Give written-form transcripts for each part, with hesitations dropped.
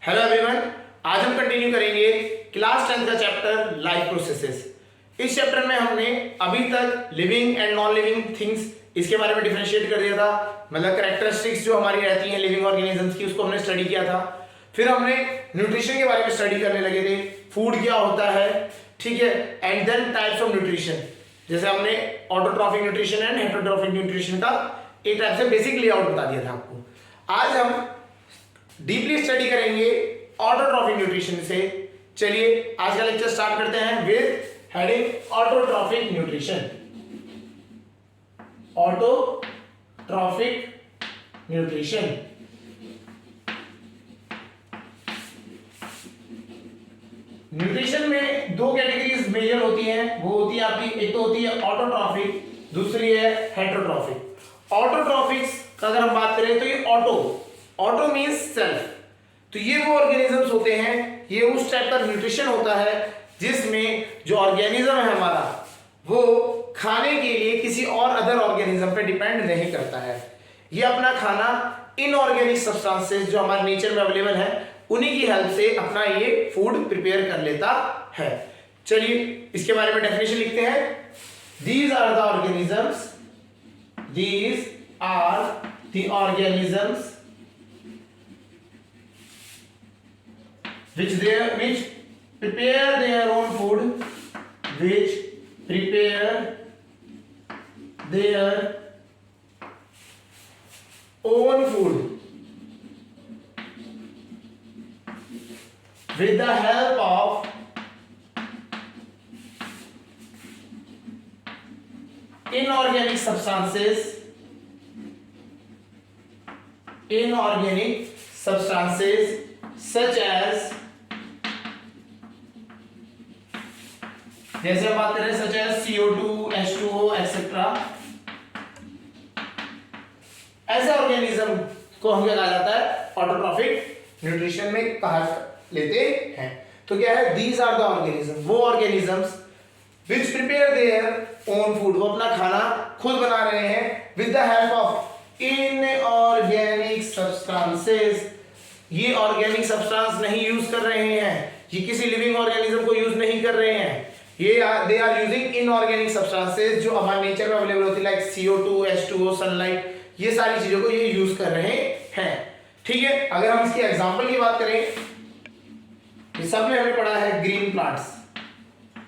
Hello everyone, आज हम continue करेंगे क्लास 10 का चैप्टर लाइफ प्रोसेसेस। इस चैप्टर में हमने अभी तक living and non living things इसके बारे में डिफरेंशिएट कर दिया था, मतलब कैरेक्टरिस्टिक्स जो हमारी रहती हैं लिविंग ऑर्गेनिजम्स की, उसको हमने स्टडी किया था। फिर हमने न्यूट्रिशन के बारे में स्टडी करने लगे थे, फूड क्या होता है, ठीक है, and then types of nutrition. जैसे हमने autotrophic nutrition and heterotrophic nutrition का एक टाइप से बेसिक लेआउट बता दिया था आपको। आज हम डीपली स्टडी करेंगे ऑटोट्रॉफिक न्यूट्रिशन से। चलिए आज का लेक्चर स्टार्ट करते हैं with heading autotrophic nutrition. Autotrophic nutrition nutrition में दो कैटेगरीज मेजर होती हैं, वो होती है आपकी, एक तो होती है ऑटोट्रॉफिक, दूसरी है हेटरोट्रॉफिक। ऑटोट्रॉफिक्स का अगर हम बात करें तो ये ऑटो मीन्स सेल्फ, तो ये वो ऑर्गेनिजम्स होते हैं, ये उस टाइप का न्यूट्रिशन होता है जिसमें जो ऑर्गेनिज्म है हमारा वो खाने के लिए किसी और अदर ऑर्गेनिज्म पे डिपेंड नहीं करता है। ये अपना खाना इनऑर्गेनिक सब्सटेंसेस जो हमारे नेचर में अवेलेबल है उन्हीं की हेल्प से अपना ये फूड प्रिपेयर कर लेता है। चलिए इसके बारे में डेफिनेशन लिखते हैं। These are the organisms, these are the organisms which prepare their own food, which prepare their own food with the help of inorganic substances such as, जैसे हम बात करें such as CO2, H2O etcetera, ऐसे organism को हम क्या कहा जाता है, ऑटोट्रॉफिक न्यूट्रिशन में कहा लेते हैं। तो क्या है, दीज आर द ऑर्गेनिज्म, वो organisms which prepare their own food, वो अपना खाना खुद बना रहे हैं with the help of inorganic substances. ये ऑर्गेनिक सब्सटेंस नहीं यूज कर रहे हैं, ये किसी लिविंग ऑर्गेनिज्म को यूज नहीं कर रहे हैं, ये they are using inorganic substances जो हमारे नेचर में अवेलेबल होती है, लाइक CO2, H2O, सनलाइट, ये सारी चीजों को ये यूज कर रहे हैं। ठीक है, अगर हम इसकी एग्जांपल की बात करें, ये सब में हमने पढ़ा है ग्रीन प्लांट्स,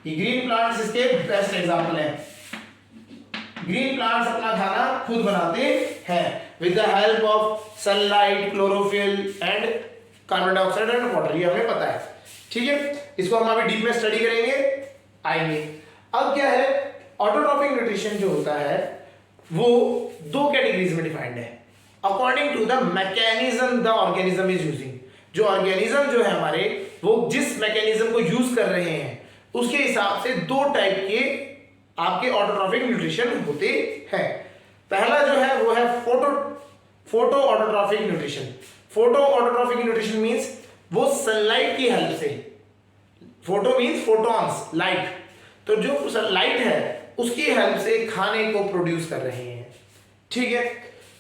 ये ग्रीन प्लांट्स इसके बेस्ट एग्जांपल हैं। ग्रीन प्लांट्स अपना खाना खुद बनाते हैं with the help of sunlight, chlorophyll and carbon dioxide and water, ये हमें पता है। ठीक है, इसको हम अभी डीप में स्टडी करेंगे, आएंगे। अब क्या है, ऑटोट्रॉफिक न्यूट्रिशन जो होता है वो दो कैटेगरीज में डिफाइंड है according to the mechanism the organism is using. जो ऑर्गेनिज्म जो है हमारे, वो जिस मैकेनिज्म को यूज कर रहे हैं उसके हिसाब से दो टाइप के आपके ऑटोट्रॉफिक न्यूट्रिशन होते हैं। पहला जो है वो है photo autotrophic nutrition. Photo autotrophic nutrition means वो सनलाइट की हेल्प से, फोटो मींस फोटॉन्स, लाइट, तो जो लाइट है उसकी हेल्प से खाने को प्रोड्यूस कर रहे हैं। ठीक है,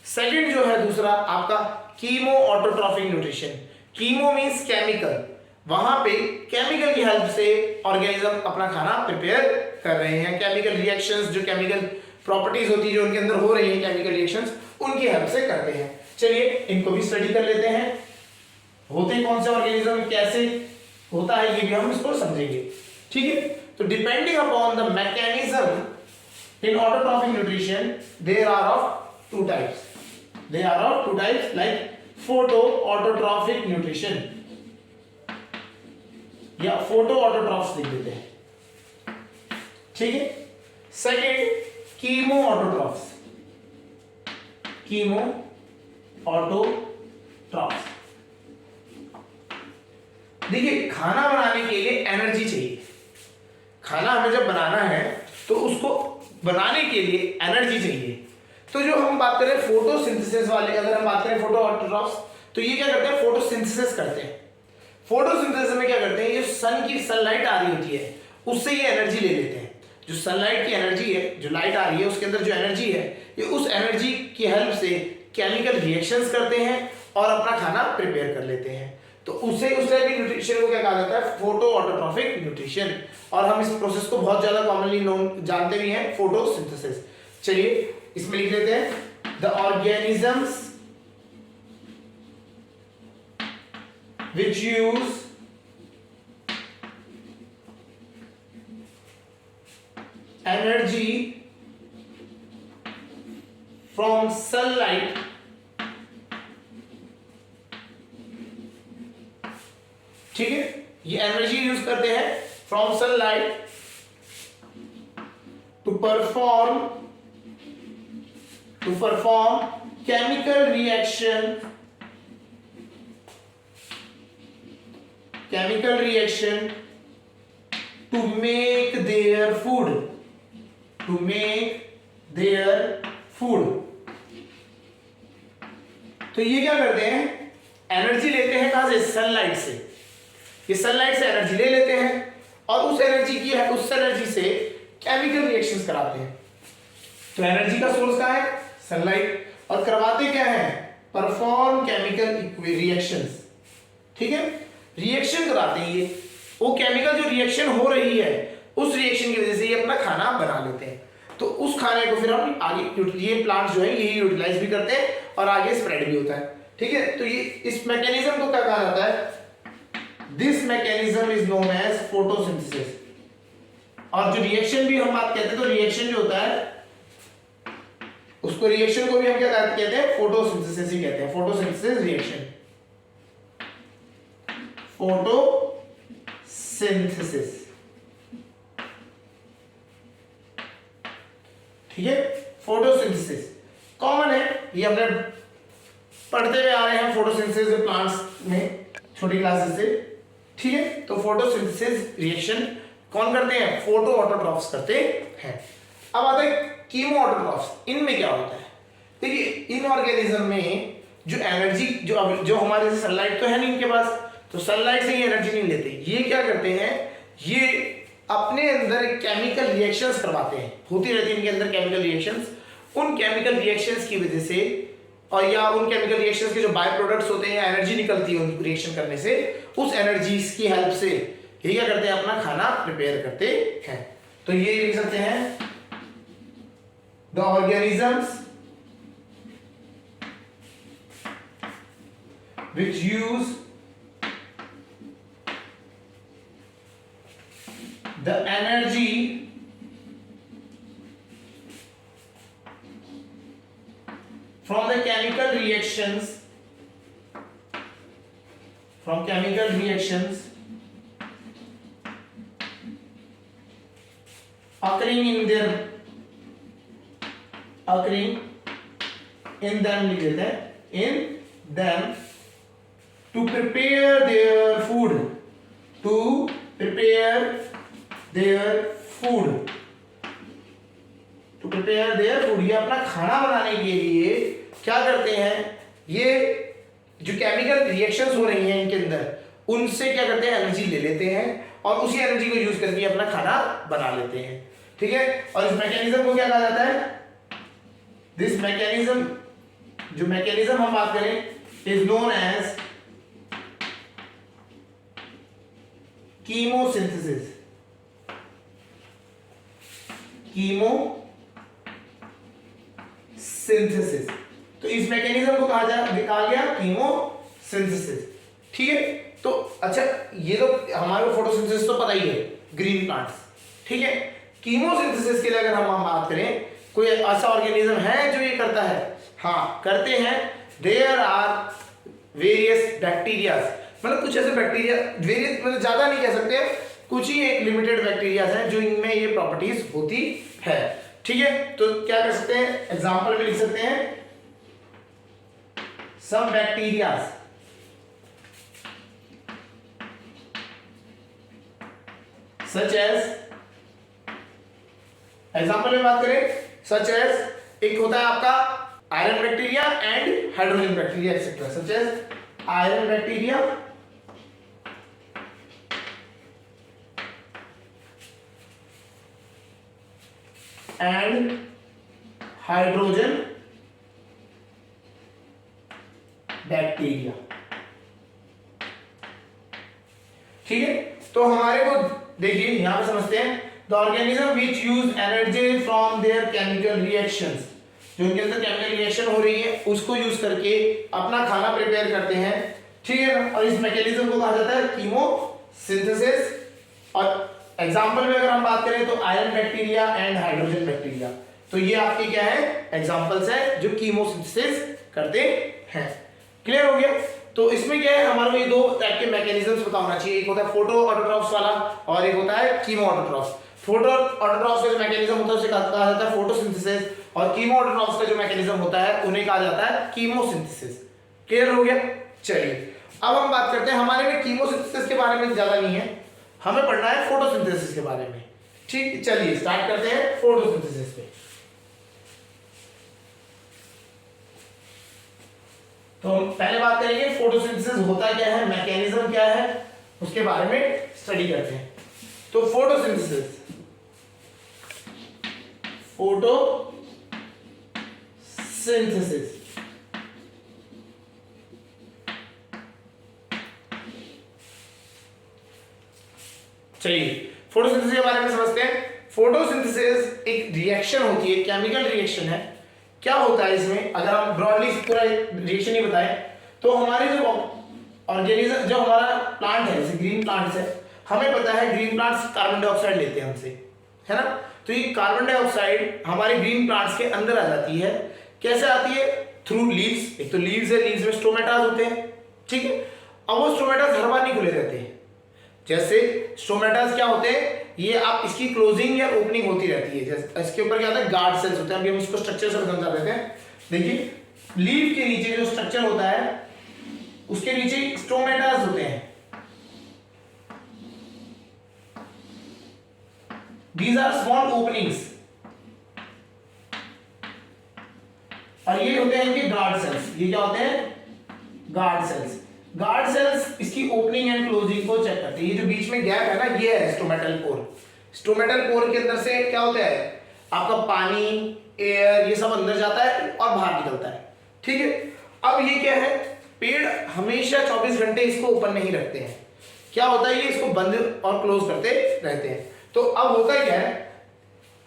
सेकंड जो है दूसरा आपका chemo autotrophic nutrition. Chemo means chemical, वहां पे केमिकल की हेल्प से ऑर्गेनिज्म अपना खाना प्रिपेयर कर रहे हैं। केमिकल रिएक्शंस, जो केमिकल प्रॉपर्टीज होती है जो उनके अंदर हो रही है, केमिकल रिएक्शंस, उनकी हेल्प से करते हैं। चलिए इनको भी स्टडी कर लेते हैं, होते कौन से ऑर्गेनिज्म, कैसे होता है, ये भी हम इसको समझेंगे। ठीक है, तो depending upon the mechanism in autotrophic nutrition there are of two types, like photo autotrophic nutrition या फोटो ऑटोट्रॉफ्स लिख देते हैं। ठीक है, second chemo autotrophs, chemo autotrophs. देखिए, खाना बनाने के लिए एनर्जी चाहिए। खाना हमें जब बनाना है तो उसको बनाने के लिए एनर्जी चाहिए। तो जो हम बात करें फोटोसिंथेसिस वाले, अगर हम बात करें फोटो ऑटोट्रॉफ्स, तो ये क्या करते हैं, फोटोसिंथेसिस करते हैं। फोटोसिंथेसिस में क्या करते हैं, ये सन की सनलाइट आ रही होती है उससे ये एनर्जी ले लेते हैं। जो सनलाइट की एनर्जी है, जो लाइट आ रही है उसके अंदर जो एनर्जी है, ये उस एनर्जी की हेल्प से केमिकल रिएक्शंस करते हैं और अपना खाना प्रिपेयर कर लेते हैं। तो उस टाइप की न्यूट्रिशन को क्या कहा जाता है, फोटो ऑटोट्रॉफिक न्यूट्रिशन। और हम इस प्रोसेस को बहुत ज्यादा कॉमनली जानते भी हैं, फोटोसिंथेसिस। चलिए इसमें लिख लेते हैं, the organisms which use energy from sunlight ठीक है, ये एनर्जी यूज करते हैं from sunlight to perform chemical reaction to make their food, तो ये क्या करते हैं, एनर्जी लेते हैं कहां से, सनलाइट से। ये सनलाइट से एनर्जी ले लेते हैं और उस एनर्जी से केमिकल रिएक्शंस कराते हैं। तो एनर्जी का सोर्स कहां है, सनलाइट, और करवाते क्या है, परफॉर्म केमिकल रिएक्शंस। ठीक है, रिएक्शन कराते हैं ये, वो केमिकल जो रिएक्शन हो रही है उस रिएक्शन की वजह से ये अपना खाना बना लेते हैं। तो उस खाने को फिर हम आगे, ये प्लांट्स जो है यही यूटिलाइज भी करते हैं और आगे स्प्रेड भी होता है। ठीक है, तो ये इस मैकेनिज्म को क्या कहा जाता है, this mechanism is known as photosynthesis. और जो रिएक्शन भी हम बात कहते हैं, तो रिएक्शन जो होता है उसको, रिएक्शन को भी हम क्या कहते हैं, फोटोसिंथेसिस ही कहते हैं, फोटोसिंथेसिस रिएक्शन, फोटोसिंथेसिस। ठीक है, फोटोसिंथेसिस कॉमन है, ये हमने पढ़ते हुए आ रहे हैं फोटोसिंथेसिस प्लांट्स में छोटी क्लासेस से। ठीक है, तो फोटोसिंथेसिस रिएक्शन कौन करते हैं, फोटो ऑटोट्रॉफ्स करते हैं। अब आता है कीमो ऑटोट्रॉफ्स, इनमें क्या होता है, देखिए इन ऑर्गेनिज्म में जो एनर्जी जो हमारे सनलाइट तो है नहीं इनके पास, तो सनलाइट से ये एनर्जी नहीं लेते, ये क्या करते हैं, ये अपने अंदर केमिकल रिएक्शंस करवाते हैं, होती रहती है इनके अंदर केमिकल रिएक्शंस। उन केमिकल रिएक्शंस की वजह से, और या उन केमिकल रिएक्शंस के जो बाय प्रोडक्ट्स होते हैं, एनर्जी निकलती है उन रिएक्शन करने से, उस एनर्जी की हेल्प से ये क्या करते हैं, अपना खाना प्रिपेयर करते हैं। तो ये लिख सकते हैं, the organisms which use the energy from the chemical reactions occurring in them लिख देते हैं, in them to prepare their food, ये अपना खाना बनाने के लिए क्या करते हैं, ये जो केमिकल रिएक्शंस हो रही हैं इनके अंदर, उनसे क्या करते हैं, एनर्जी ले लेते हैं और उसी एनर्जी को यूज करके अपना खाना बना लेते हैं। ठीक है, और इस मैकेनिज्म को क्या कहा जाता है, दिस मैकेनिज्म, जो मैकेनिज्म हम बात करें, इज नोन एज कीमोसिंथेसिस। तो इस मैकेनिज्म को कहा गया कीमोसिंथेसिस। ठीक है, तो अच्छा ये तो हमारे को फोटोसिंथेसिस तो पता ही है, ग्रीन प्लांट्स। ठीक है, कीमोसिंथेसिस के लिए अगर हम बात करें, कोई ऐसा ऑर्गेनिज्म है जो ये करता है, हाँ करते हैं, देयर आर वेरियस बैक्टीरियाज, मतलब कुछ ऐसे बैक्टीरिया, वेरियस मतलब ज्यादा नहीं कह सकते, कुछ ही एक लिमिटेड बैक्टीरिया हैं जो इनमें ये प्रॉपर्टीज होती है। ठीक है, तो क्या कर सकते हैं, एग्जांपल में लिख सकते हैं, some bacterias such as, example में बात करें, सच एज एक होता है आपका iron bacteria and hydrogen bacteria etcetera, such as iron bacteria and hydrogen bacteria. ठीक है, तो हमारे को देखिए यहां पे समझते हैं, the organism which use energy from there chemical reactions, जो उनके अंदर केमिकल रिएक्शन हो रही है उसको यूज करके अपना खाना प्रिपेयर करते हैं, ठीक है ना। और इस मैकेनिज्म को कहा जाता है कीमोसिंथेसिस। और एग्जांपल में अगर हम बात करें तो iron bacteria and hydrogen bacteria, तो ये आपके क्या है एग्जांपल्स है जो कीमोसिंथेसिस करते हैं। क्लियर हो गया। तो इसमें क्या है हमारे को ये दो टाइप के मैकेनिज्म्स पता होना चाहिए, एक होता है फोटो ऑटोट्रॉफ्स वाला और एक होता है कीमो ऑटोट्रॉफ्स। फोटो ऑटोट्रॉफ्स का जो मैकेनिज्म होता है उसे कहा जाता है फोटोसिंथेसिस, और कीमो ऑटोट्रॉफ्स का जो मैकेनिज्म होता है उन्हें कहा जाता है कीमोसिंथेसिस। क्लियर हो गया। चलिए अब हम बात करते हैं, हमारे में कीमोसिंथेसिस के बारे में ज्यादा नहीं है, हमें पढ़ना है फोटोसिंथेसिस के बारे में। ठीक, चलिए स्टार्ट करते हैं फोटोसिंथेसिस पे। तो हम पहले बात करेंगे फोटोसिंथेसिस होता क्या है, मैकेनिज्म क्या है, उसके बारे में स्टडी करते हैं। तो फोटोसिंथेसिस, चलिए फोटोसिंथेसिस के बारे में समझते हैं। फोटोसिंथेसिस एक रिएक्शन होती है, केमिकल रिएक्शन है। क्या होता है इसमें, अगर हम ब्रॉडली पूरा रिएक्शन ही बताएं तो हमारे जो ऑर्गेनिज्म, जो हमारा प्लांट है जैसे ग्रीन प्लांट्स है, हमें पता है ग्रीन प्लांट्स कार्बन डाइऑक्साइड लेते हैं हमसे, है ना। तो ये कार्बन डाइऑक्साइड हमारे ग्रीन प्लांट्स के अंदर आ जाती है। कैसे आती है, थ्रू लीव्स। एक तो लीव्स है, लीव्स में स्टोमेटास होते हैं, ठीक है। अब वो स्टोमेटास हर बार नहीं खुले रहते हैं, जैसे स्टोमेटास क्या होते हैं, ये आप इसकी क्लोजिंग या ओपनिंग होती रहती है। जैसे इसके ऊपर क्या होता है, गार्ड सेल्स होते हैं, अभी हम इसको स्ट्रक्चर से समझा देते हैं। देखिए लीफ के नीचे जो स्ट्रक्चर होता है उसके नीचे स्टोमेटास होते हैं। These are small openings, और ये होते हैं इनके गार्ड सेल्स। ये क्या होते हैं, गार्ड सेल्स। गार्ड सेल्स इसकी ओपनिंग एंड क्लोजिंग को चेक करते हैं। ये जो बीच में गैप है ना, ये है स्टोमेटल पोर। स्टोमेटल पोर के अंदर से क्या होता है, आपका पानी, एयर, ये सब अंदर जाता है और बाहर निकलता है, ठीक है। अब ये क्या है, पेड़ हमेशा 24 घंटे इसको ओपन नहीं रखते हैं। क्या होता है, ये इसको बंद और क्लोज करते रहते हैं। तो अब होता क्या है,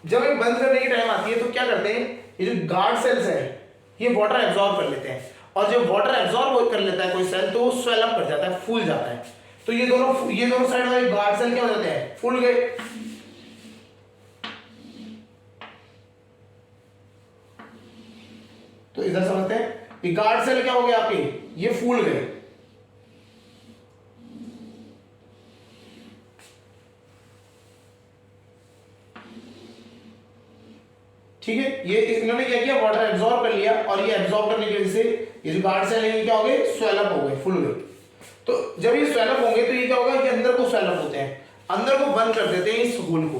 जब ये बंद करने की टाइम आती है तो क्या करते हैं, ये जो गार्ड सेल्स है ये वाटर एब्जॉर्ब कर लेते हैं, और जब वाटर एब्जॉर्ब कर लेता है कोई सेल तो वो स्वेल अप कर जाता है, फूल जाता है। तो ये दोनों साइड वाले गार्ड सेल क्या हो जाते हैं, फूल गए। तो इधर समझते हैं, ये गार्ड सेल क्या हो गया आपके, ये फूल गए। ठीक है, ये इन्होंने क्या किया, वाटर एब्जॉर्ब कर लिया, और ये एब्जॉर्ब करने की वजह से ये जो गार्ड सेल है ये क्या हो गए, स्वेल अप हो गए, फुल गए। तो जब ये स्वेल अप होंगे तो ये क्या होगा कि अंदर को स्वेल अप होते हैं, अंदर को बंद कर देते हैं इस होल को,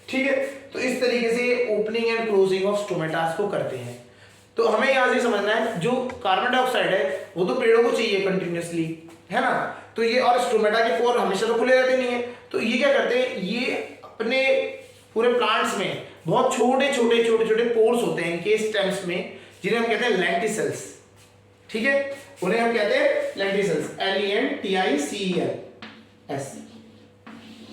ठीक है। तो इस तरीके से opening and closing of stomatas को करते हैं। तो हमें यहां से समझना है, जो कार्बन डाइऑक्साइड है वो तो पेड़ों को चाहिए कंटिन्यूअसली, है ना। तो ये, और स्टोमेटा के पोर हमेशा तो खुले रहते नहीं है, तो ये क्या करते हैं, ये अपने पूरे प्लांट्स में बहुत छोटे छोटे पोर्स होते हैं इनके स्टेम्स में, जिन्हें हम कहते हैं लेंटिसेल्स, ठीक है। उन्हें हम कहते हैं लेंटिसेल्स, LENTICELS।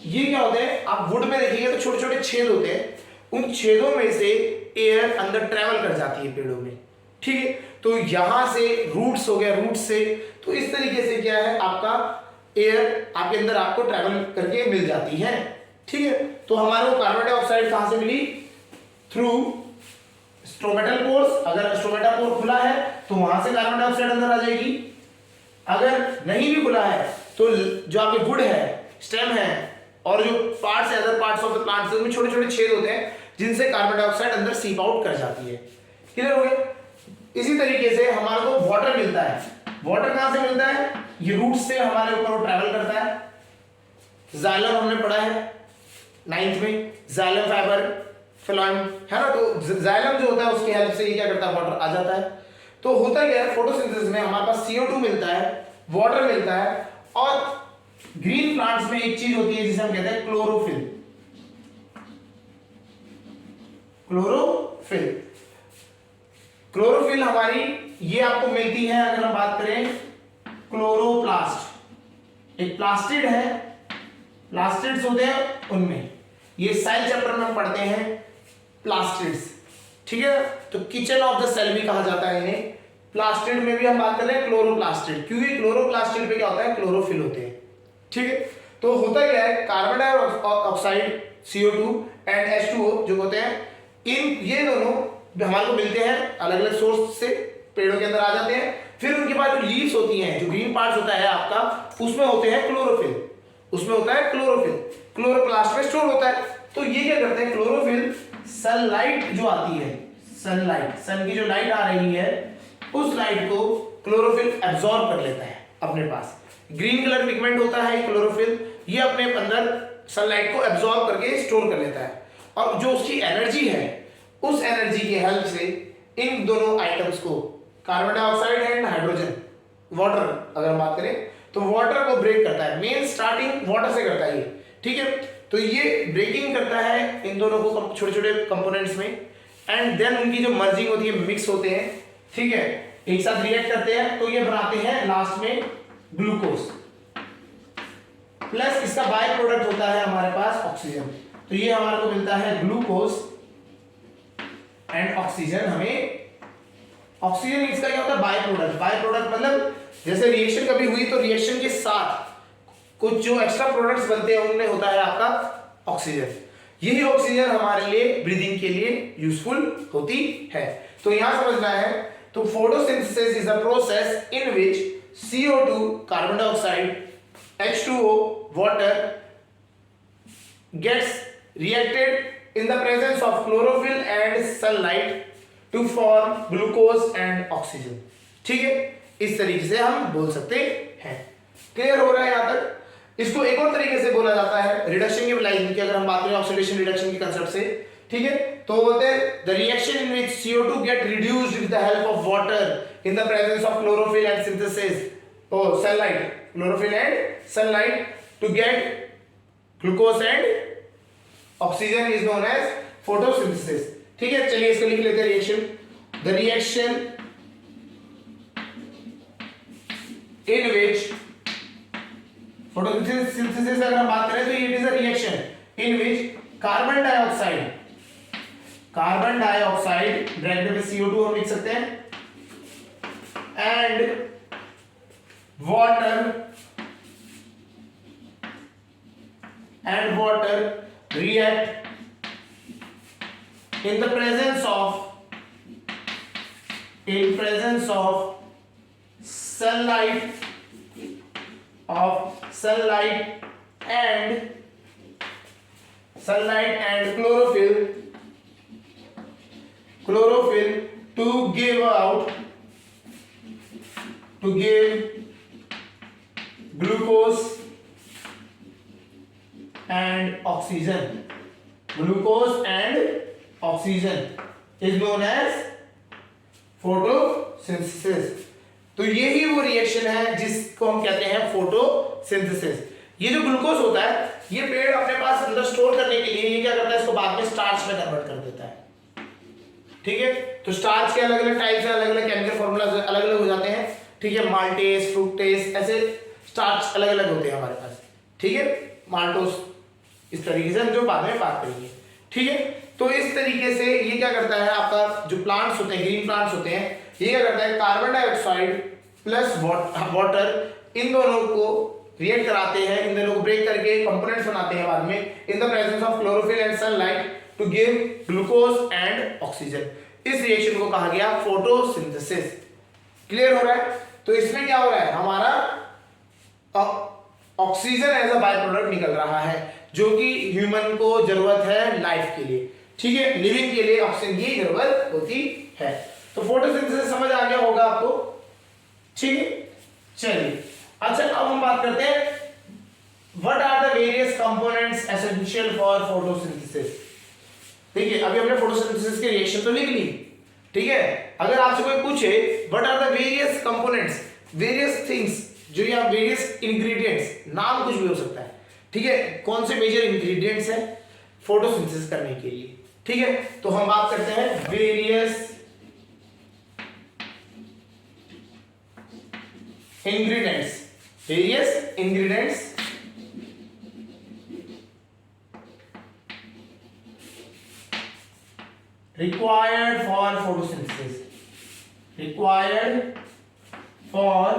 ये क्या होते हैं, आप वुड में देखिएगा तो छोटे छोटे छेद होते हैं, उन छेदों में से एयर अंदर ट्रेवल कर जाती है पेड़ों में, ठीक है। तो यहां से रूट्स हो गया, रूट से, तो इस तरीके से क्या है, आपका एयर आपके अंदर आपको ट्रेवल करके मिल जाती है, ठीक है। तो हमारे को कार्बन डाइऑक्साइड कहां से मिली, थ्रू स्टोमेटल पोर्स। अगर स्टोमेटा पोर खुला है तो वहां से कार्बन डाइऑक्साइड अंदर आ जाएगी, अगर नहीं भी खुला है तो जो आपके वुड है, स्टेम है, और जो पार्ट्स है, other parts of the plants, उनमें छोटे छोटे छेद होते हैं जिनसे कार्बन डाइऑक्साइड अंदर सीप आउट कर जाती है। क्लियर हो गया। इसी तरीके से हमारे को वाटर मिलता है। वाटर कहां से मिलता है, ये रूट से हमारे ऊपर वो ट्रैवल करता है। जाइलम हमने पढ़ा है 9th में, जाइलम फाइबर फिलाम, है ना। तो जाइलम जो होता है उसकी हेल्प से ये क्या करता है, वाटर आ जाता है। तो होता क्या है, फोटोसिंथेसिस में हमारे पास CO2 मिलता है, वाटर मिलता है, और ग्रीन प्लांट्स में एक चीज होती है जिसे हम कहते हैं क्लोरोफिल। क्लोरोफिल हमारी ये आपको मिलती है, अगर हम बात करें क्लोरोप्लास्ट, एक प्लास्टिड है प्लास्टिड्स होते हैं उनमें, ये सेल चैप्टर में हम पढ़ते हैं प्लास्टिड्स, ठीक है। तो किचन ऑफ द सेल भी कहा जाता है इन्हें। प्लास्टिड में भी हम बात कर रहे हैं क्लोरोप्लास्टिड, क्योंकि क्लोरोप्लास्टिड पे क्या होता है, क्लोरोफिल होते हैं, ठीक है। तो होता क्या है, carbon dioxide CO2 and H2O जो होते हैं, इन ये दोनों हमारे को मिलते हैं अलग अलग सोर्स से, पेड़ों के अंदर आ जाते हैं, फिर उनके पास जो लीव्स होती हैं, जो ग्रीन पार्ट्स होता है आपका, उसमें होते हैं क्लोरोफिल, उसमें होता है क्लोरोफिल, क्लोरोप्लास्ट में स्टोर होता है। तो ये क्या करते हैं, क्लोरोफिल सनलाइट जो आती है, सनलाइट, सन की जो लाइट आ रही है, उस लाइट को क्लोरोफिल एब्जॉर्ब कर लेता है अपने पास। ग्रीन कलर पिगमेंट होता है क्लोरोफिल, ये अपने अंदर सनलाइट को एब्जॉर्ब करके स्टोर कर लेता है, और जो उसकी एनर्जी है, उस एनर्जी की हेल्प से इन दोनों आइटम्स को, carbon dioxide and hydrogen, water अगर हम बात करें तो वाटर को ब्रेक करता है, मेन स्टार्टिंग वाटर से करता है ये, ठीक है। तो ये ब्रेकिंग करता है इन दोनों को छोटे छोटे कंपोनेंट्स में, एंड देन उनकी जो मर्जिंग होती है, मिक्स होते हैं, ठीक है, एक साथ रिएक्ट करते हैं, तो ये बनाते हैं लास्ट में ग्लूकोज, प्लस इसका बाय प्रोडक्ट होता है हमारे पास ऑक्सीजन। तो ये हमारे को मिलता है ग्लूकोज एंड ऑक्सीजन। हमें ऑक्सीजन इसका क्या होता है, बाय प्रोडक्ट। बाय प्रोडक्ट मतलब जैसे रिएक्शन कभी हुई तो रिएक्शन के साथ कुछ जो एक्स्ट्रा प्रोडक्ट्स बनते हैं, उनमें होता है आपका ऑक्सीजन। यही ऑक्सीजन हमारे लिए ब्रीदिंग के लिए यूजफुल होती है। तो यहां समझना है, तो photosynthesis is a process in which CO2 carbon dioxide, H2O water gets reacted in the presence of chlorophyll and sunlight to form glucose and oxygen, ठीक है। इस तरीके से हम बोल सकते हैं। क्लियर हो रहा है यहां तक? इसको एक और तरीके से बोला जाता है रिडक्शन की लाइन की, अगर हम बात करें ऑक्सीडेशन रिडक्शन के कंसेप्ट से, ठीक है। तो बोलते हैं the reaction in which CO2 gate reduced with the help of water in the presence of chlorophyll and synthesis और sunlight, chlorophyll and sunlight to get glucose and oxygen is known as photosynthesis, ठीक है। चलिए इसको लिख लेते हैं reaction. The reaction in which photosynthesis अगर हम बात करें तो it is a reaction in which carbon dioxide bracket में CO2 हम लिख सकते हैं, and water react in the presence of sunlight and chlorophyll to give glucose and oxygen. Glucose and oxygen is known as photosynthesis। तो यही वो reaction है जिसको हम कहते हैं फोटोसिंथेसिस। ये जो ग्लूकोज होता है, ये पेड़ अपने पास अंदर स्टोर करने के लिए ये क्या करता है, इसको बाद में स्टार्च में कन्वर्ट कर देता है, ठीक है। तो स्टार्च के अलग अलग टाइप्स हैं, अलग अलग केमिकल फॉर्मूला अलग अलग हो जाते हैं, ठीक है। माल्टेस, फ्रुक्टेस, ऐसे स्टार्च अलग अलग होते हैं हमारे पास, ठीक है। माल्टोस, इस तरीके से हम जो बाद में बात करेंगे, ठीक है। तो इस तरीके से ये क्या करता है, आपका जो प्लांट्स होते हैं, ग्रीन प्लांट्स होते हैं, ये क्या करता है, कार्बन डाइऑक्साइड प्लस वाटर, इन दोनों को रिएक्ट कराते हैं, इन दोनों को ब्रेक करके कंपोनेंट्स बनाते हैं बाद में, in the presence of chlorophyll and sunlight to give glucose and oxygen. इस रिएक्शन को कहा गया फोटोसिंथेसिस। क्लियर हो रहा है? तो इसमें क्या हो रहा है, हमारा oxygen as a by product निकल रहा है, जो कि ह्यूमन को जरूरत है लाइफ के लिए, ठीक है। लिविंग के लिए ऑक्सीजन की जरूरत होती है। तो फोटोसिंथेसिस समझ आ गया होगा आपको, ठीक है। चलिए अच्छा, अब हम बात करते हैं what are the various components essential for photosynthesis. ठीक है, अभी हमने फोटोसिंथेसिस के रिएक्शन तो लिख ली, ठीक है। अगर आपसे कोई पूछे what are the various components, various things, जो या वेरियस इंग्रेडिएंट्स, नाम कुछ भी हो सकता है, ठीक है, कौन से मेजर इंग्रेडिएंट्स हैं फोटोसिंथेसिस करने के लिए, ठीक है। तो हम बात करते हैं various ingredients, various ingredients required for photosynthesis, required for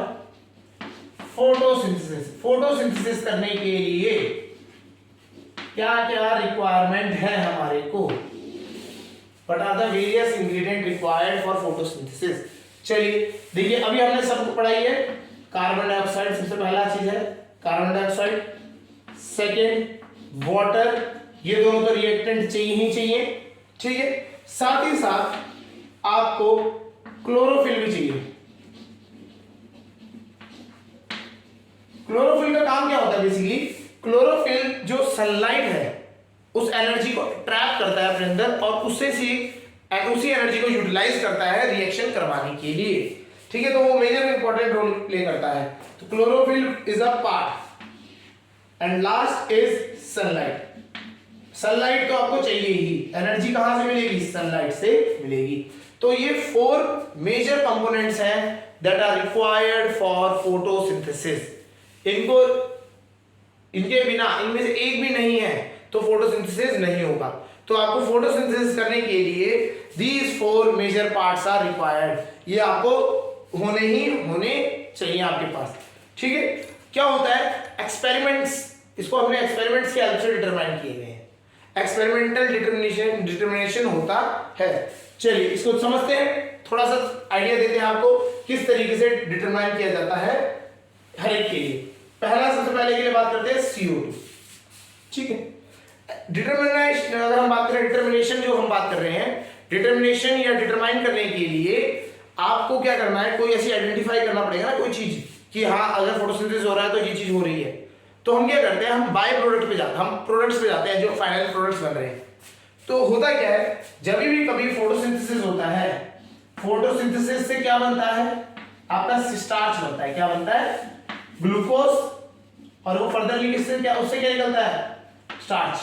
photosynthesis, photosynthesis करने के लिए क्या क्या रिक्वायरमेंट है हमारे को, what are the various ingredient required for photosynthesis. चलिए देखिए, अभी हमने सबको पढ़ाई है, कार्बन डाइऑक्साइड सबसे पहला चीज है, कार्बन डाइऑक्साइड, सेकेंड वाटर, ये दोनों तो रिएक्टेंट चाहिए ही चाहिए, ठीक है। साथ ही साथ आपको क्लोरोफिल भी चाहिए। क्लोरोफिल का काम क्या होता है, बेसिकली क्लोरोफिल जो सनलाइट है उस एनर्जी को ट्रैप करता है अपने अंदर और उससे उसी एनर्जी को यूटिलाइज करता है रिएक्शन करवाने के लिए, ठीक है। तो वो मेजर इंपॉर्टेंट रोल प्ले करता है। तो chlorophyll is a part and last is sunlight. Sunlight तो आपको चाहिए ही, एनर्जी कहां से मिलेगी, सनलाइट से मिलेगी। तो ये 4 मेजर कंपोनेंट्स हैं that are required for photosynthesis. इनके बिना, इनमें से एक भी नहीं है तो फोटोसिंथेसिस नहीं होगा। तो आपको फोटोसिंथेसिस करने के लिए these 4 major parts are required, ये आपको होने चाहिए आपके पास, ठीक है। क्या होता है, एक्सपेरिमेंट्स, इसको हमने एक्सपेरिमेंट्स के हेल्प से डिटरमाइन किए गए हैं, एक्सपेरिमेंटल डिटरमिनेशन होता है। चलिए इसको समझते हैं, थोड़ा सा आइडिया देते हैं आपको किस तरीके से डिटरमाइन किया जाता है हर एक के लिए। पहला, सबसे पहले के लिए बात करते हैं CO2, ठीक है। डिटरमिनेशन, अगर हम बात करें डिटरमिनेशन, जो हम बात कर रहे हैं डिटरमिनेशन या डिटरमाइन करने के लिए आपको क्या करना है, कोई ऐसी आइडेंटिफाई करना पड़ेगा ना कोई चीज कि हाँ अगर फोटोसिंथेसिस हो रहा है तो ये चीज हो रही है। तो हम क्या करते हैं, हम बाय प्रोडक्ट पे जाते हैं, हम प्रोडक्ट्स पे जाते हैं जो फाइनल प्रोडक्ट्स बन रहे हैं। तो होता क्या है, जब भी कभी फोटोसिंथेसिस होता है, फोटोसिंथेसिस से क्या बनता है, आपका स्टार्च बनता है। क्या बनता है, ग्लूकोज, और वो फर्दरली किससे क्या, उससे क्या निकलता है, स्टार्च।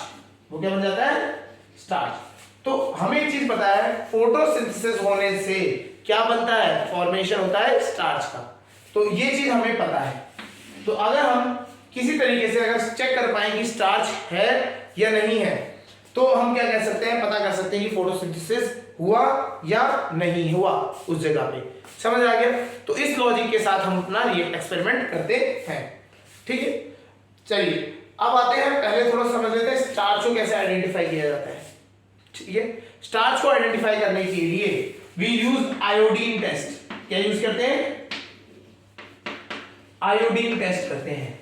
वो क्या बन जाता है, स्टार्च। तो हमें एक चीज पता है, फोटोसिंथेसिस होने से क्या बनता है, फॉर्मेशन होता है स्टार्च का। तो ये चीज हमें पता है। तो अगर हम किसी तरीके से अगर चेक कर पाए कि स्टार्च है या नहीं है, तो हम क्या कह सकते हैं, पता कर सकते हैं कि फोटोसिंथेसिस हुआ या नहीं हुआ उस जगह पे। समझ आ गया। तो इस लॉजिक के साथ हम अपना ये एक्सपेरिमेंट करते हैं, ठीक है। चलिए अब आते हैं, पहले थोड़ा समझ लेते हैं स्टार्च को कैसे आइडेंटिफाई किया जाता है, ठीक है। स्टार्च को आइडेंटिफाई करने के लिए वी यूज आयोडीन टेस्ट। क्या यूज करते हैं, आयोडीन टेस्ट करते हैं,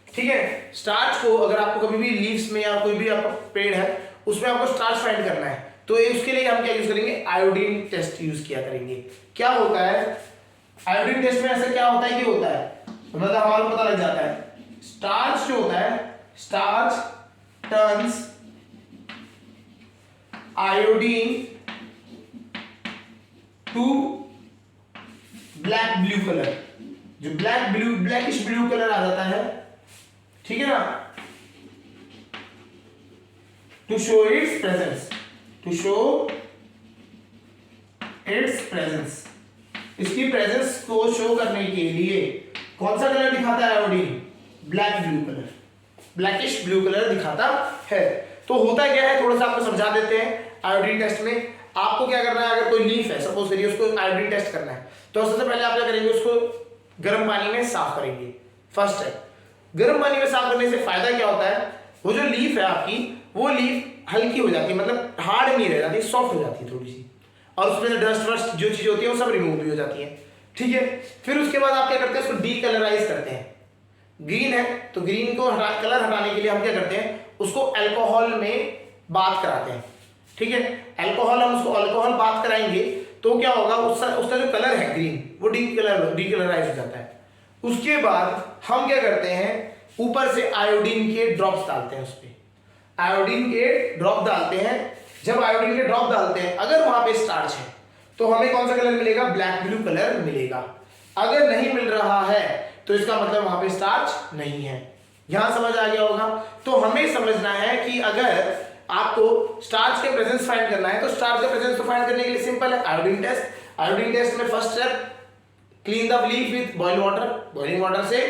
ठीक है। स्टार्च को अगर आपको कभी भी लीव्स में या कोई भी आपका पेड़ है उसमें आपको स्टार्च फाइंड करना है, तो उसके लिए हम क्या यूज करेंगे, आयोडीन टेस्ट यूज किया करेंगे। क्या होता है आयोडीन टेस्ट में, ऐसा क्या होता है कि होता है, तो मतलब हमारा पता लग जाता है, स्टार्च जो होता है, starch turns iodine to black blue colour, जो ब्लैकिश ब्लू कलर आ जाता है, ठीक है ना, to show its presence, to show its presence. इसकी प्रेजेंस को शो करने के लिए कौन सा कलर दिखाता है iodine, black blue colour, blackish blue colour दिखाता है। तो होता क्या है, थोड़ा सा आपको समझा देते हैं। आयोडीन टेस्ट में आपको क्या करना है, अगर कोई लीफ है सपोज करिए, उसको आयोडीन टेस्ट करना है, तो सबसे पहले आप क्या करेंगे, उसको गर्म पानी में साफ करेंगे। फर्स्ट है, गर्म पानी में साफ करने से फायदा क्या होता है, वो जो लीफ है आपकी, वो लीफ हल्की हो जाती है, मतलब हार्ड नहीं रह जाती, सॉफ्ट हो जाती है थोड़ी सी, और उसमें से डस्ट वस्ट जो चीज होती है वो सब रिमूव भी हो जाती है, ठीक है। फिर उसके बाद आप क्या करते हैं, उसको डीकलराइज करते हैं। ग्रीन है तो ग्रीन को कलर हटाने के लिए हम क्या करते हैं, उसको अल्कोहल में बात कराते हैं, ठीक है। अल्कोहल, हम उसको अल्कोहल बात कराएंगे तो क्या होगा, उसका जो कलर है ग्रीन, वो डीकलराइज हो जाता है। उसके बाद हम क्या करते हैं, ऊपर से आयोडीन के ड्रॉप्स डालते हैं, उस पर आयोडीन के ड्रॉप डालते हैं। जब आयोडीन के ड्रॉप डालते हैं, अगर वहां पे स्टार्च है तो हमें कौन सा कलर मिलेगा, ब्लैक ब्लू कलर मिलेगा। अगर नहीं मिल रहा है तो इसका मतलब वहां पे स्टार्च नहीं है। यहां समझ आ गया होगा। तो हमें समझना है कि अगर आपको स्टार्च के प्रेजेंस फाइंड करना है, तो स्टार्च के प्रेजेंस को फाइंड करने के लिए सिंपल है, आयोडीन टेस्ट। आयोडीन टेस्ट में first step, clean the leaf with boiling water, boiling water से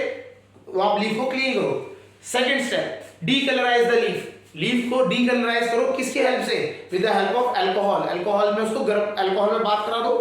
आप लीफ को क्लीन करो। Second step, decolourise the leaf, leaf को डीकलराइज करो, किसकी हेल्प से? With the help of alcohol. Alcohol में उसको गर्म अल्कोहल में बात करा दो,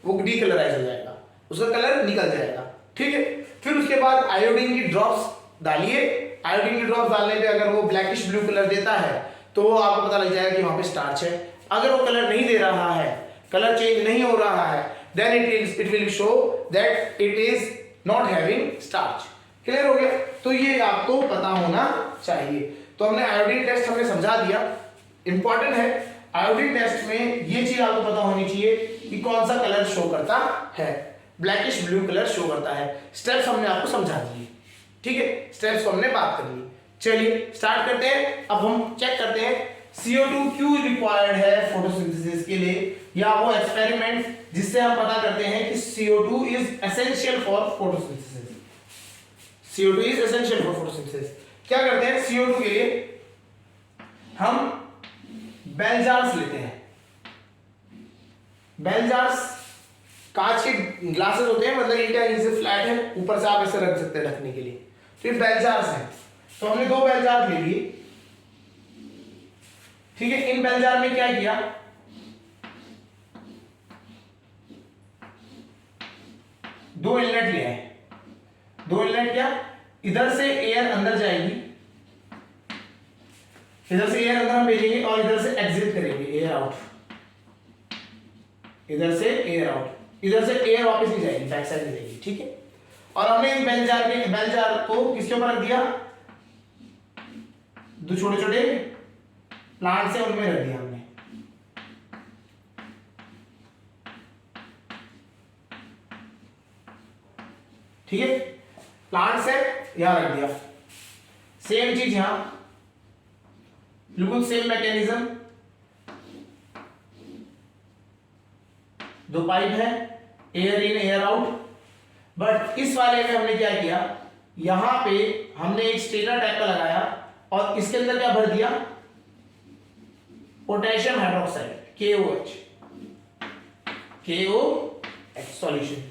वो डीकलराइज हो जाएगा, उसका कलर निकल जाएगा। ठीक है, फिर उसके बाद आयोडीन की ड्रॉप्स डालिए। आयोडीन की ड्रॉप्स डालने पे अगर वो ब्लैकिश ब्लू कलर देता है तो वो आपको पता लग जाएगा कि वहां पे स्टार्च है। अगर वो कलर नहीं दे रहा है, कलर चेंज नहीं हो रहा है, then it will show that it is not having starch. Clear हो गया? तो ये आपको पता होना चाहिए। तो हमने आयोडीन टेस्ट हमने समझा दिया, इंपॉर्टेंट है। आयोडीन टेस्ट में ये चीज आपको पता होनी चाहिए कि कौन सा कलर शो करता है, ब्लैकिश ब्लू कलर शो करता है। स्टेप्स हमने आपको समझा दिए, ठीक है, स्टेप्स को हमने बात कर ली। चलिए स्टार्ट करते हैं। अब हम चेक करते हैं CO2 क्यों रिक्वायर्ड है फोटोसिंथेसिस के लिए, या वो एक्सपेरिमेंट जिससे हम पता करते हैं कि CO2 is essential for photosynthesis. CO2 is essential for photosynthesis. क्या करते हैं CO2 के लिए? हम बेल जार्स लेते हैं। बेल जार्स कांच के ग्लासेस होते हैं, मतलब इनका नीचे फ्लैट है, ऊपर से आप ऐसे रख सकते हैं ढकने के लिए। तो ये बेल जार्स हैं। तो हमने 2 बेल जार ले लिए, ठीक है। इन बेल जार में क्या किया? दो इनलेट लिया है। 2 इनलेट क्या? इधर से एयर अंदर जाएगी, इधर से एयर अंदर हम भेजेंगे और इधर से एग्जिट करेंगे, एयर आउट। इधर से एयर आउट, इधर से एयर वापस नहीं जाएगी, बैक साइड में जाएगी, ठीक है। और हमने इन बेल जार को किसके ऊपर रख दिया? 2 छोटे छोटे प्लांट से उनमें रख दिया हमने। ठीक है, प्लांट से यहां रख दिया। सेम चीज यहां, बिल्कुल सेम मैकेनिज्म। 2 पाइप है, air in air out. But इस वाले में हमने क्या किया? यहां पे हमने एक स्ट्रेनर टाइप का लगाया और इसके अंदर क्या भर दिया? Potassium hydroxide, KOH solution.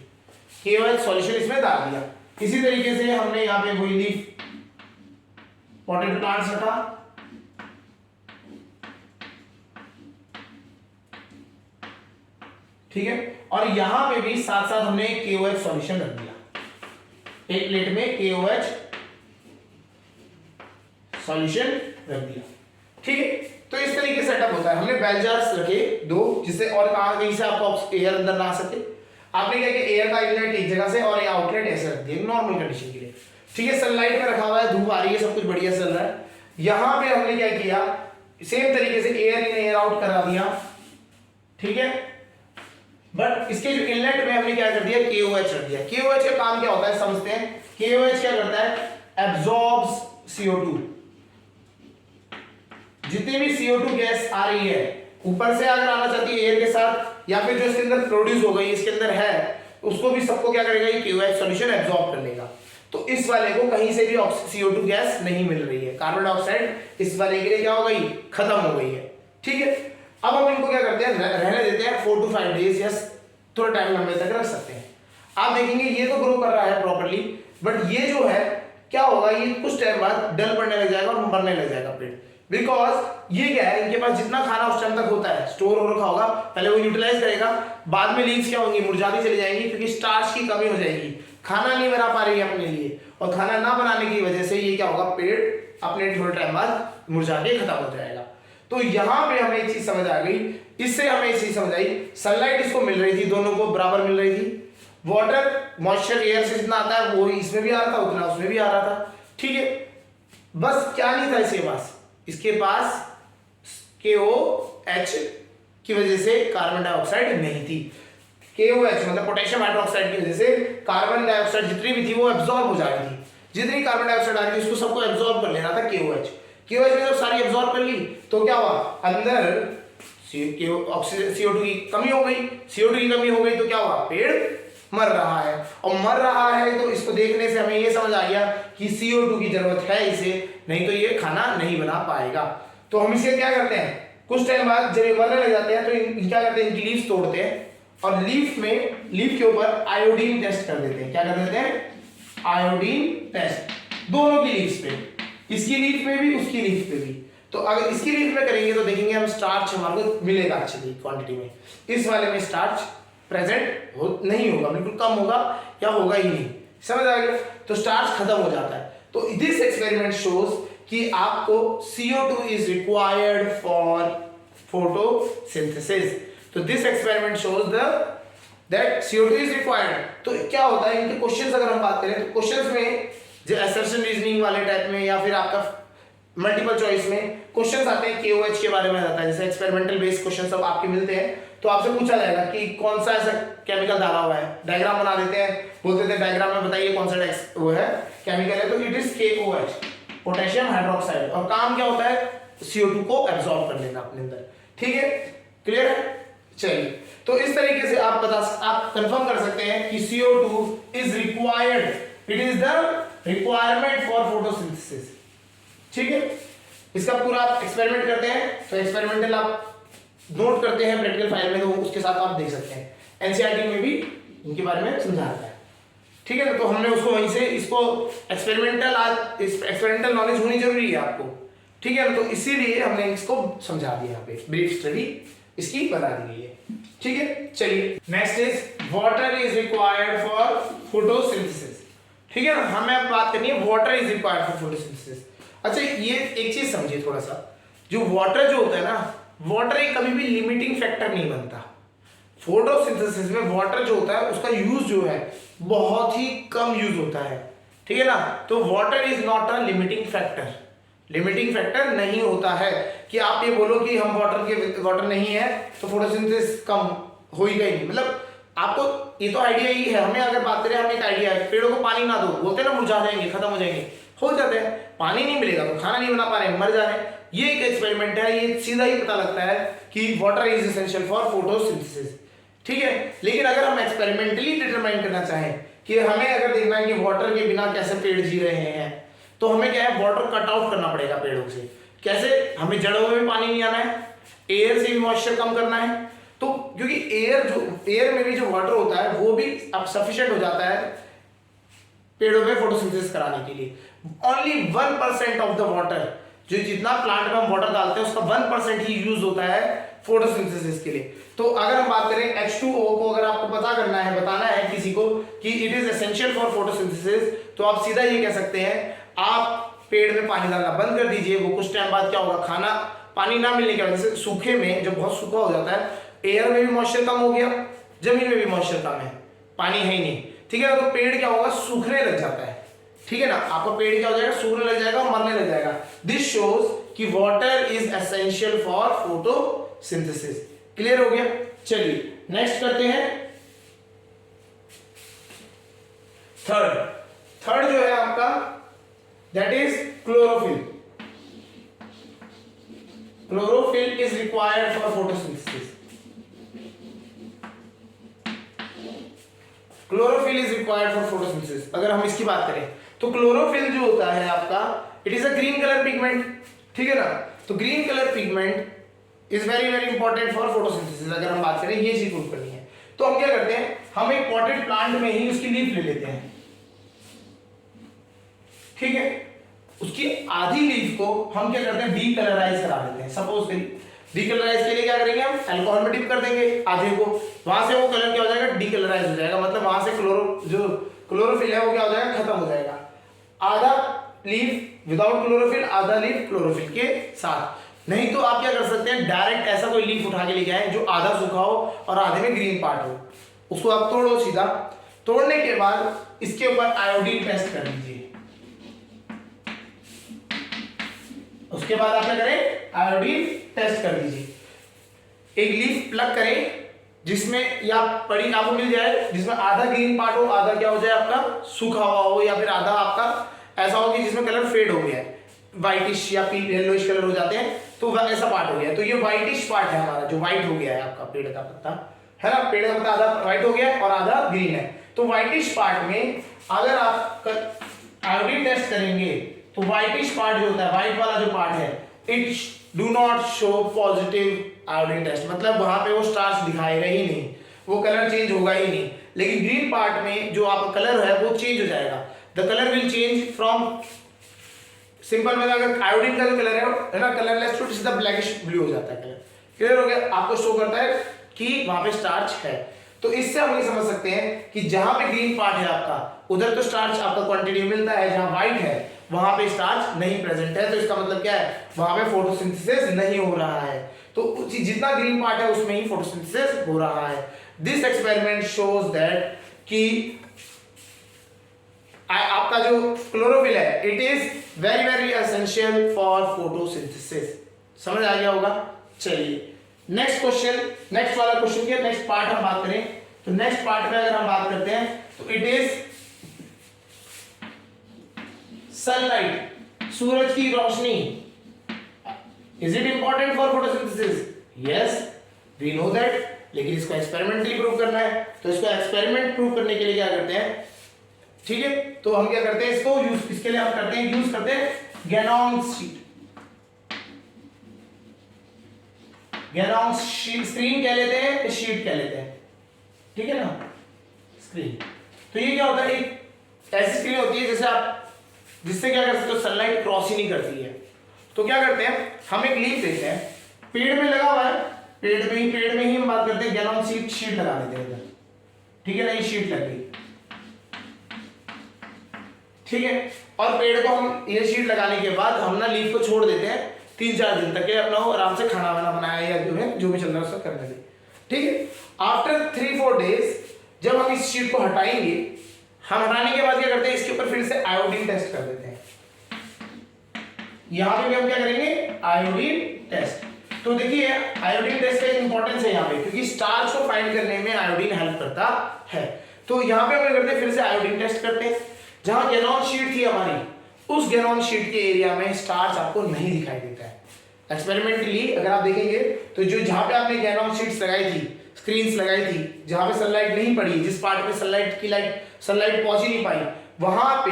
KOH solution इसमें डाल दिया। इसी तरीके से हमने यहां पे वही लीफ पॉटेड प्लांट्स रखा, ठीक है। और यहां पे भी साथ साथ हमने KOH सॉल्यूशन रख दिया। एक प्लेट में KOH सॉल्यूशन रख दिया, ठीक है। तो इस तरीके से सेटअप होता है। हमने बेल जार्स रखे 2, जिससे और कहीं से आपको एयर अंदर ना आ सके। आपने क्या किया? एयर का इनलेट एक जगह से और ये आउटलेट ऐसे रख दिया नॉर्मल कंडीशन के लिए, ठीक है। सनलाइट में रखा हुआ है, धूप आ रही है, सब कुछ बढ़िया चल रहा है। यहां पे हमने क्या किया? सेम तरीके से एयर इन एयर आउट करा दिया, ठीक है। बट इसके जो इनलेट में हमने क्या कर दिया? KOH रख दिया। KOH का काम क्या होता है समझते हैं। KOH क्या करता है? Absorbs CO2। जितनी भी CO2 गैस आ रही है ऊपर से अगर आना चाहती है एयर के साथ, या फिर जो इसके अंदर प्रोड्यूस हो गई इसके अंदर है, उसको भी सबको क्या करेगा? ये KOH सॉल्यूशन एब्जॉर्ब कर लेगा। तो इस वाले को कहीं से भी CO2 गैस नहीं मिल रही है, कार्बन डाइऑक्साइड इस वाले के लिए क्या हो गई? खत्म हो गई है, ठीक है। अब हम इनको क्या करते हैं? रहने देते हैं 4 to 5 डेज, या थोड़ा टाइम लंबे तक रख सकते हैं। आप देखेंगे ये तो ग्रो कर रहा है प्रॉपर्ली, बट ये जो है क्या होगा? ये कुछ टाइम बाद डल पड़ने लग जाएगा और मरने लग जाएगा पेड़। बिकॉज ये क्या है, इनके पास जितना खाना उस टाइम तक होता है स्टोर हो रखा होगा, पहले वो यूटिलाइज करेगा, बाद में लीव्स क्या होंगी? मुरझाती चली जाएंगी, क्योंकि स्टार्च की कमी हो जाएगी, खाना नहीं बना पा रही है अपने लिए, और खाना ना बनाने की वजह से ये क्या होगा? पेड़ अपने थोड़े टाइम बाद मुरझा के खत्म हो जाएगा। तो यहां पे हमें एक चीज समझ आ गई, इससे हमें एक चीज समझ आई, सनलाइट इसको मिल रही थी, दोनों को बराबर मिल रही थी। वाटर मॉइस्चर एयर से जितना आता है वो इसमें भी आ रहा था, उतना उसमें भी आ रहा था, ठीक है। बस क्या नहीं था इसके पास KOH की वजह से कार्बन डाइऑक्साइड नहीं थी। KOH मतलब पोटेशियम हाइड्रोक्साइड की वजह से कार्बन डाइऑक्साइड जितनी भी थी वो एब्जॉर्ब हो जा रही थी। जितनी कार्बन डाइऑक्साइड आ रही थी उसको सबको एब्जॉर्ब कर लेना था KOH में जब सारी एब्जॉर्ब कर ली तो क्या हुआ? अंदर CO2 की कमी हो गई। CO2 की कमी हो गई तो क्या हुआ? पेड़ मर रहा है, और मर रहा है तो इसको देखने से हमें ये समझ आ गया कि CO2 की जरूरत है इसे, नहीं तो ये खाना नहीं बना पाएगा। तो हम इसे क्या करते हैं? कुछ टाइम बाद जब ये मरने लग जाते हैं तो क्या करते हैं? इनकी लीव्स तोड़ते हैं और लीफ के ऊपर आयोडीन टेस्ट कर देते हैं। क्या कर देते हैं? आयोडीन टेस्ट, दोनों की लीव्स पे, इसकी लीफ पे भी उसकी लीफ पे भी। तो अगर इसकी लीफ में करेंगे तो देखेंगे हम स्टार्च हमारे को मिलेगा अच्छी क्वांटिटी में, इस वाले में स्टार्च प्रेजेंट नहीं होगा, बिल्कुल कम होगा या होगा ही नहीं, समझ आ गया। तो स्टार्च खत्म हो जाता है। तो दिस एक्सपेरिमेंट शोज कि आपको CO2 is required for photosynthesis. तो this experiment shows that CO2 is required. तो क्या होता है इनके क्वेश्चंस अगर हम बात करें तो क्वेश्चंस में जो असर्शन रीजनिंग वाले टाइप में या फिर आपका मल्टीपल चॉइस में क्वेश्चंस आते हैं KOH के बारे में आता है, जैसे एक्सपेरिमेंटल बेस्ड क्वेश्चन सब आपके मिलते हैं। तो आपसे पूछा जाएगा कि कौन सा ऐसा केमिकल डाला हुआ है, डायग्राम बना देते हैं, बोलते थे डायग्राम में बताइए कौन सा वो है केमिकल है, तो it is KOH, potassium hydroxide. और काम क्या होता है CO2 को एब्जॉर्ब कर लेना अपने अंदर, ठीक है, क्लियर है। चलिए, तो इस तरीके से आप कंफर्म कर सकते हैं कि CO2 is required, it is the requirement for photosynthesis, ठीक है। इसका पूरा आप एक्सपेरिमेंट करते हैं तो एक्सपेरिमेंटल आप नोट करते हैं प्रैक्टिकल फाइल में, तो उसके साथ आप देख सकते हैं NCERT में भी इनके बारे में समझाता है, ठीक है। तो हमने उसको वहीं से इसको एक्सपेरिमेंटल नॉलेज होनी जरूरी है आपको, ठीक है। तो इसीलिए हमने इसको समझा दिया, यहाँ पे ब्रीफ स्टडी इसकी बता दी गई है, ठीक है। चलिए, next is water is required for photosynthesis, ठीक है ना। हमें अब बात करनी है water is required for photosynthesis. अच्छा, ये एक चीज समझिए थोड़ा सा, जो वाटर जो होता है ना, वाटर एक कभी भी लिमिटिंग फैक्टर नहीं बनता। फोटोसिंथेसिस में वाटर जो होता है उसका यूज जो है बहुत ही कम यूज होता है, ठीक है ना। तो water is not a limiting factor, limiting factor नहीं होता है कि आप ये बोलो कि हम वाटर नहीं है तो फोटोसिंथेसिस कम होएगा ही नहीं। मतलब आपको ये तो आइडिया ही है, हमें अगर बात करें, हमें एक आइडिया है, पेड़ों को पानी ना दो, बोलते हैं ना मुरझा जाएंगे, खत्म हो जाएंगे, हो जाते हैं, पानी नहीं मिलेगा तो खाना नहीं बना पा रहे, मर जा रहे हैं। ये एक एक्सपेरिमेंट है, ये सीधा ही पता लगता है कि water is essential for photosynthesis, ठीक है। लेकिन अगर हम एक्सपेरिमेंटली डिटरमाइन करना चाहें कि हमें अगर देखना है कि वाटर के बिना कैसे पेड़ जी रहे हैं, तो हमें क्या है, वाटर कट आउट करना पड़ेगा पेड़ों से। कैसे? हमें जड़ों में भी पानी नहीं आना है, एयर से भी मॉइस्चर कम करना है। तो क्योंकि एयर में भी जो वाटर होता है वो भी अब सफिशिएंट हो जाता है पेड़ों में फोटोसिंथेसिस कराने के लिए। ओनली 1% ऑफ द वाटर, जो जितना प्लांट में हम वाटर डालते हैं उसका 1% ही यूज होता है फोटोसिंथेसिस के लिए। तो अगर हम बात करें H2O को, अगर आपको पता करना है, बताना है किसी को कि it is essential for photosynthesis, तो आप सीधा ये कह सकते हैं, आप पेड़ में पानी डालना बंद कर दीजिए। वो कुछ टाइम बाद क्या होगा, खाना पानी ना मिलने की वजह से सूखे में, जब बहुत सूखा हो जाता है, एयर में भी मॉइस्चर कम हो गया, जमीन में भी मॉइस्चर कम है, पानी है ही नहीं, ठीक है। तो पेड़ क्या होगा, सूखने लग जाता है, ठीक है ना। आपका पेड़ क्या हो जाएगा, सूखने लग जाएगा, मरने लग जाएगा। दिस शोज कि water is essential for photosynthesis. Clear हो गया। चलिए नेक्स्ट करते हैं थर्ड जो है आपका, that is chlorophyll. Chlorophyll is required for photosynthesis. Chlorophyll is required for photosynthesis. अगर हम इसकी बात करें तो क्लोरोफिल जो होता है आपका, it is a green colour pigment, ठीक है ना। तो green colour pigment is very very important for photosynthesis. अगर हम बात करें, ये चीज प्रूव करनी है, तो हम क्या करते हैं, हम एक पॉटेड प्लांट में ही उसकी लीफ ले लेते हैं, ठीक है। उसकी आधी लीफ को हम क्या करते हैं, डीकलराइज करा देते हैं। सपोज डीकलराइज के लिए क्या करेंगे, हम अल्कोहल में डिप कर देंगे आधे को, वहां से वो कलर क्या हो जाएगा, डीकलराइज हो जाएगा। मतलब वहां से क्लोरोफिल है वो क्या हो जाएगा, खत्म हो जाएगा। आधा लीफ विदाउट क्लोरोफिल, आधा लीफ क्लोरोफिल के साथ। नहीं तो आप क्या कर सकते हैं, डायरेक्ट ऐसा कोई लीफ उठा के लेके आए जो आधा सूखा हो और आधे में ग्रीन पार्ट हो, उसको आप तोड़ो सीधा। तोड़ने के बाद इसके ऊपर आयोडीन टेस्ट कर लीजिए। उसके बाद आप क्या करें, आयोडीन टेस्ट कर दीजिए। एक लीफ प्लग करें जिसमें या पड़ी आपको मिल जाए जिसमें आधा ग्रीन पार्ट हो, आधा क्या हो जाए आपका सूखा हुआ हो, या फिर आधा आपका ऐसा हो कि जिसमें कलर फेड हो गया है, व्हाइटिश या येलोइश कलर हो जाते हैं, तो ऐसा पार्ट हो गया है। तो ये व्हाइटिश पार्ट है हमारा, जो व्हाइट हो गया है आपका पेड़ का पत्ता, है ना। पेड़ का पत्ता आधा व्हाइट हो गया है और आधा ग्रीन है। तो व्हाइटिश पार्ट में अगर आप आयोडीन टेस्ट करेंगे तो व्हाइटिश पार्ट जो होता है, व्हाइट वाला जो पार्ट है, it do not show positive iodine test, मतलब वहां पे वो स्टार्च दिखाएगा ही नहीं, वो कलर चेंज होगा ही नहीं। लेकिन ग्रीन पार्ट में जो आपका कलर है वो चेंज हो जाएगा। The colour will change from simple में अगर आयोडीन का जो कलर है ना, कलरलेस टू सीधा ब्लैकिश ब्लू हो जाता है कलर। क्लियर हो गया? आपको शो करता है कि वहां पे स्टार्च है। तो इससे हम ये समझ सकते हैं कि जहां पे ग्रीन पार्ट है आपका, उधर तो स्टार्च आपका क्वांटिटी मिलता है, जहां व्हाइट है वहां पे स्टार्च नहीं प्रेजेंट है। तो इसका मतलब क्या है, वहां पे फोटोसिंथेसिस नहीं हो रहा है। तो जितना ग्रीन पार्ट है उसमें ही फोटोसिंथेसिस हो रहा है। दिस एक्सपेरिमेंट शोज दैट कि आपका जो क्लोरोफिल है it is very very essential for photosynthesis. समझ आ गया होगा? चलिए नेक्स्ट क्वेश्चन, नेक्स्ट वाला क्वेश्चन के नेक्स्ट पार्ट हम बात करें तो नेक्स्ट पार्ट में अगर हम बात करते हैं तो इट इज सनलाइट, सूरज की रोशनी। Is it important for photosynthesis? Yes, we know that. लेकिन इसको एक्सपेरिमेंटली प्रूव करना है, तो इसको एक्सपेरिमेंट प्रूव करने के लिए क्या करते हैं, ठीक है, तो हम क्या करते हैं, इसको यूज इसके लिए हम करते हैं, यूज करते हैं गैनॉन्स शीट। गैनॉन्स शीट, स्क्रीन कह लेते हैं, शीट कह लेते हैं, ठीक है ना, स्क्रीन। तो ये क्या होता है, एक ऐसी स्क्रीन होती है जैसे आप जिससे क्या कर सकते हो, सनलाइट क्रॉस ही नहीं करती है। तो क्या करते हैं, हम एक लीफ लेते हैं, पेड़ में लगा हुआ है, पेड़ में ही हम बात करते हैं गैनॉन शीट लगा देते हैं, ठीक है ना, ये शीट लग गई, ठीक है। और पेड़ को हम ये शीट लगाने के बाद हम ना लीफ को छोड़ देते हैं 3-4 दिन तक, अपना आराम से खाना वाना बनाया या जो भी चल रहा है उसका करने के, ठीक है। आफ्टर 3-4 डेज जब हम इस शीट को हटाएंगे, हम हटाने के बाद क्या करते हैं, इसके ऊपर फिर से आयोडीन टेस्ट कर देते हैं। यहां पे भी हम क्या करेंगे, आयोडीन टेस्ट। तो देखिए आयोडीन टेस्ट का इंपॉर्टेंस है यहाँ पे, क्योंकि स्टार्च को फाइंड करने में आयोडीन हेल्प करता है। तो यहाँ पे हम क्या करते हैं, फिर से आयोडीन टेस्ट करते हैं। जहां गैनॉन शीट थी हमारी, उस गैनॉन शीट के एरिया में स्टार्च आपको नहीं दिखाई देता है। एक्सपेरिमेंटली अगर आप देखेंगे तो जो जहां पे आपने गैनॉन शीट्स लगाई थी, स्क्रीन्स लगाई थी, जहां पे सनलाइट नहीं पड़ी, जिस पार्ट पे सनलाइट पहुंच ही नहीं पाई, वहां पे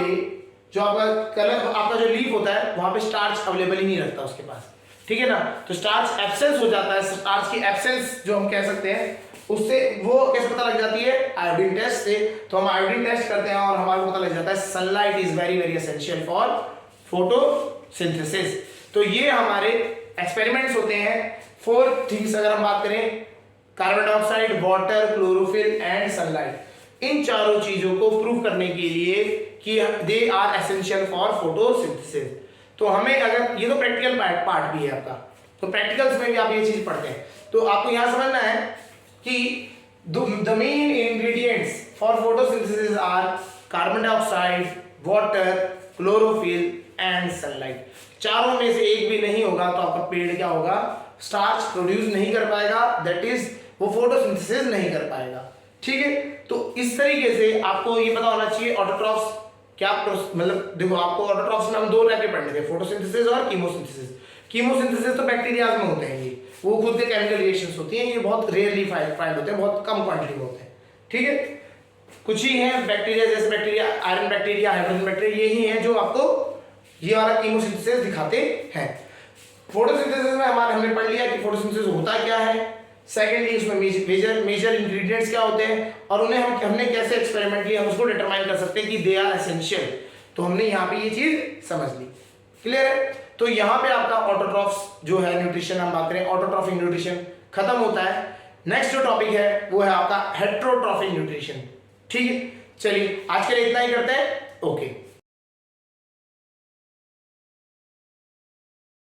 जो आपका कलर, आपका जो लीफ होता है, वहां पे स्टार्च अवेलेबल ही नहीं रहता उसके पास, ठीक है ना। तो स्टार्च एब्सेंस हो जाता है। स्टार्च की एब्सेंस जो हम कह सकते हैं, उससे वो कैसे पता लग जाती है, आयोडीन टेस्ट से। तो हम आयोडीन टेस्ट करते हैं और हमारे को पता लग जाता है sunlight is very very essential for photosynthesis. तो ये हमारे एक्सपेरिमेंट्स होते हैं। 4 थिंग्स अगर हम बात करें, carbon dioxide, water, chlorophyll and sunlight, इन चारों चीजों को प्रूव करने के लिए कि they are essential for photosynthesis. तो हमें अगर ये तो प्रैक्टिकल पार्ट भी है आपका, तो प्रैक्टिकल्स में भी आप ये चीज पढ़ते हैं। तो आपको यहां समझना है कि the main ingredients for photosynthesis are carbon dioxide, water, chlorophyll and sunlight. चारों में से एक भी नहीं होगा तो आपका पेड़ क्या होगा, स्टार्च प्रोड्यूस नहीं कर पाएगा, दैट इज वो फोटोसिंथेसिस नहीं कर पाएगा, ठीक है। तो इस तरीके से आपको ये पता होना चाहिए ऑटोट्रॉफ्स क्या, मतलब देखो आपको ऑटोट्रॉफ्स में हम 2 टाइप के पढ़ने थे, फोटोसिंथेसिस और कीमोसिंथेसिस। कीमोसिंथेसिस तो बैक्टीरियाज में होते हैं, ये वो खुद के केमिकल रिएक्शंस होती हैं, ये बहुत रेयरली फाइंड होते हैं, बहुत कम क्वांटिटी में होते हैं, ठीक है। कुछ ही हैं बैक्टीरिया, जैसे bacteria, iron bacteria, hydrogen bacteria, यही हैं जो आपको ये वाला कीमोसिंथेसिस दिखाते हैं। फोटोसिंथेसिस में हमने पढ़ लिया कि फोटोसिंथेसिस होता क्या है, सेकेंडली उसमें मेजर इंग्रेडिएंट्स क्या होते हैं, और उन्हें हमने कैसे एक्सपेरिमेंटली हम उसको डिटरमाइन कर सकते हैं कि दे आर एसेंशियल। तो हमने यहाँ पे ये चीज समझ ली, क्लियर है। तो यहाँ पे आपका ऑटोट्रॉफ्स जो है न्यूट्रिशन, हम बात करें ऑटोट्रॉफिक न्यूट्रिशन खत्म होता है। नेक्स्ट जो टॉपिक है वो है आपका हेट्रोट्रॉफिक न्यूट्रिशन, ठीक है। चलिए आज के लिए इतना ही करते हैं, ओके।